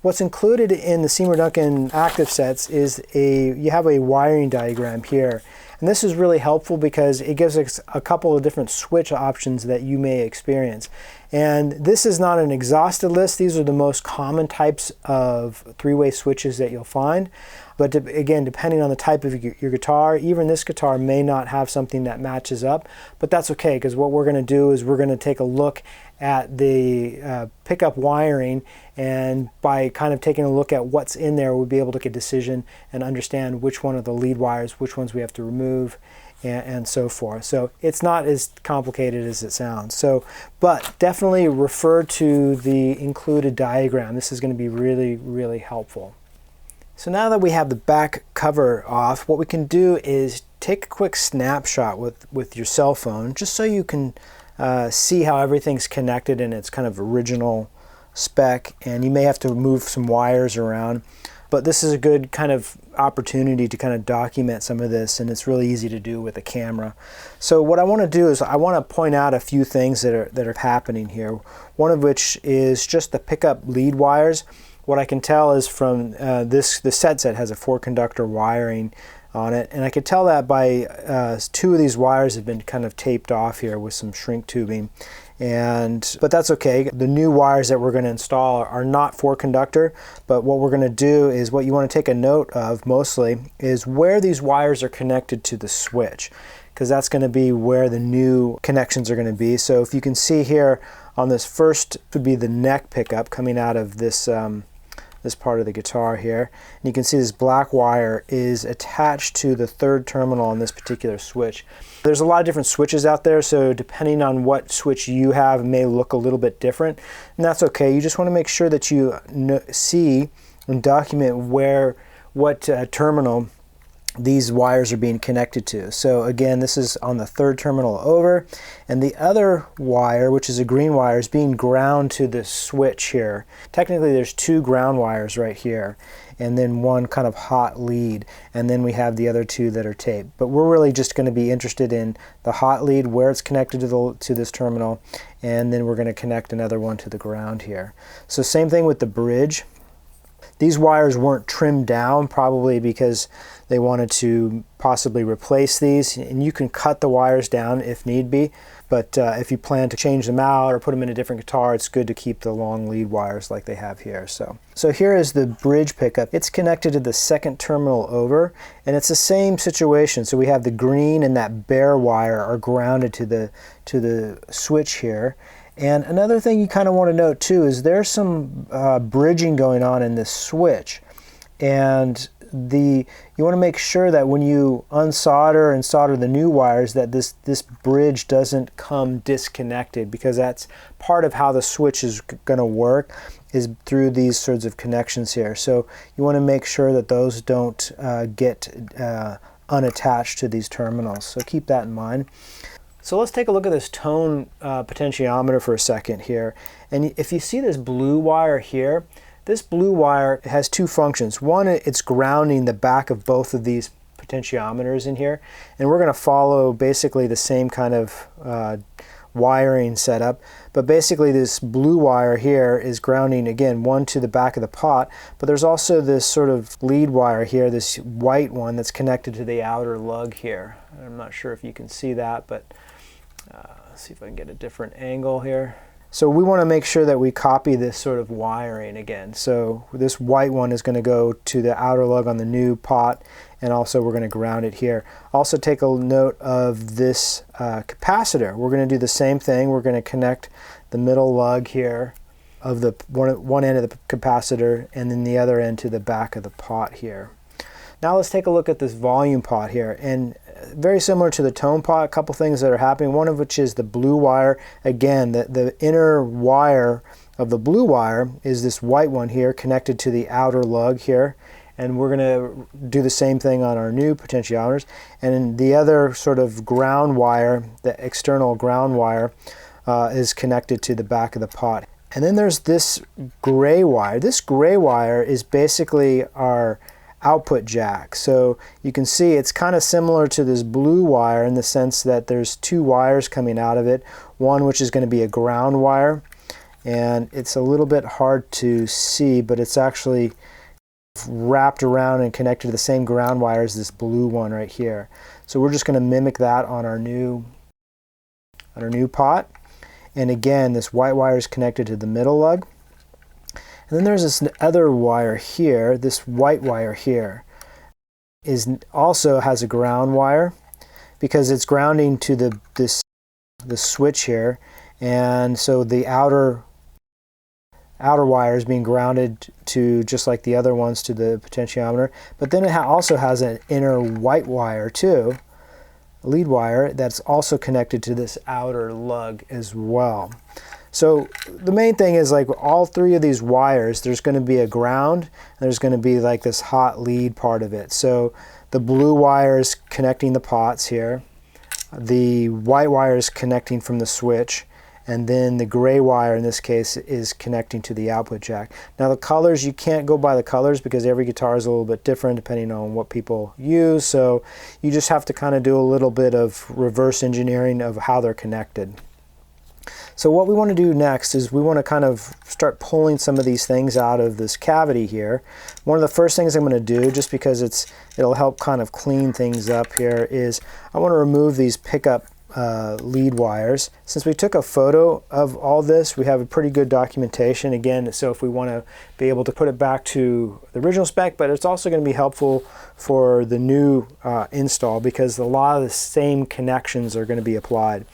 What's included in the Seymour Duncan active sets is you have a wiring diagram here. And this is really helpful because it gives us a couple of different switch options that you may experience. And this is not an exhaustive list. These are the most common types of three-way switches that you'll find. But again, depending on the type of your guitar, even this guitar may not have something that matches up. But that's okay, because what we're going to do is we're going to take a look at the pickup wiring, and by kind of taking a look at what's in there, we'll be able to make a decision and understand which one of the lead wires, which ones we have to remove, and so forth. So it's not as complicated as it sounds. So, but definitely refer to the included diagram. This is going to be really, really helpful. So now that we have the back cover off, what we can do is take a quick snapshot with your cell phone, just so you can see how everything's connected in its kind of original spec, and you may have to move some wires around, but this is a good kind of opportunity to kind of document some of this, and it's really easy to do with a camera. So what I want to do is I want to point out a few things that are happening here, one of which is just the pickup lead wires. What I can tell is from the set has a 4-conductor wiring on it, and I could tell that by 2 of these wires have been kind of taped off here with some shrink tubing, but that's okay. The new wires that we're going to install are not 4-conductor, but what we're going to do is, what you want to take a note of mostly is where these wires are connected to the switch, because that's going to be where the new connections are going to be. So if you can see here on this first would be the neck pickup coming out of this this part of the guitar here. And you can see this black wire is attached to the 3rd terminal on this particular switch. There's a lot of different switches out there, so depending on what switch you have, it may look a little bit different, and that's okay. You just want to make sure that you see and document what terminal these wires are being connected to. So again, this is on the 3rd terminal over, and the other wire, which is a green wire, is being ground to this switch here. Technically there's 2 ground wires right here, and then 1 kind of hot lead, and then we have the other 2 that are taped. But we're really just going to be interested in the hot lead, where it's connected to this terminal, and then we're going to connect another one to the ground here. So same thing with the bridge. These wires weren't trimmed down, probably because they wanted to possibly replace these, and you can cut the wires down if need be, but if you plan to change them out or put them in a different guitar, it's good to keep the long lead wires like they have here. So here is the bridge pickup. It's connected to the 2nd terminal over, and it's the same situation. So we have the green and that bare wire are grounded to the switch here. And another thing you kind of want to note too is there's some bridging going on in this switch, and you want to make sure that when you unsolder and solder the new wires that this bridge doesn't come disconnected, because that's part of how the switch is going to work, is through these sorts of connections here. So you want to make sure that those don't get unattached to these terminals. So keep that in mind. So let's take a look at this tone potentiometer for a second here. And if you see this blue wire here, this blue wire has 2 functions. One, it's grounding the back of both of these potentiometers in here. And we're going to follow basically the same kind of wiring setup. But basically this blue wire here is grounding, again, one to the back of the pot. But there's also this sort of lead wire here, this white one that's connected to the outer lug here. I'm not sure if you can see that, but let's see if I can get a different angle here. So we want to make sure that we copy this sort of wiring again. So this white one is going to go to the outer lug on the new pot, and also we're going to ground it here. Also take a note of this capacitor. We're going to do the same thing. We're going to connect the middle lug here of the one end of the capacitor, and then the other end to the back of the pot here. Now let's take a look at this volume pot here, and very similar to the tone pot, a couple things that are happening, one of which is the blue wire. Again, the inner wire of the blue wire is this white one here connected to the outer lug here, and we're going to do the same thing on our new potentiometers. And then the other sort of ground wire, the external ground wire, is connected to the back of the pot. And then there's this gray wire. This gray wire is basically our output jack. So you can see it's kind of similar to this blue wire in the sense that there's 2 wires coming out of it. One which is going to be a ground wire, and it's a little bit hard to see, but it's actually wrapped around and connected to the same ground wire as this blue one right here. So we're just going to mimic that on our new pot. And again, this white wire is connected to the middle lug. And then there's this other wire here, this white wire here, also has a ground wire because it's grounding to the switch here, and so the outer wire is being grounded to, just like the other ones, to the potentiometer. But then it also has an inner white wire too, a lead wire, that's also connected to this outer lug as well. So the main thing is, like, all three of these wires, there's going to be a ground, and there's going to be like this hot lead part of it. So the blue wire is connecting the pots here, the white wire is connecting from the switch, and then the gray wire in this case is connecting to the output jack. Now the colors, you can't go by the colors because every guitar is a little bit different depending on what people use, so you just have to kind of do a little bit of reverse engineering of how they're connected. So what we want to do next is we want to kind of start pulling some of these things out of this cavity here. One of the first things I'm going to do, just because it'll help kind of clean things up here, is I want to remove these pickup lead wires. Since we took a photo of all this, we have a pretty good documentation again, so if we want to be able to put it back to the original spec, but it's also going to be helpful for the new install because a lot of the same connections are going to be applied.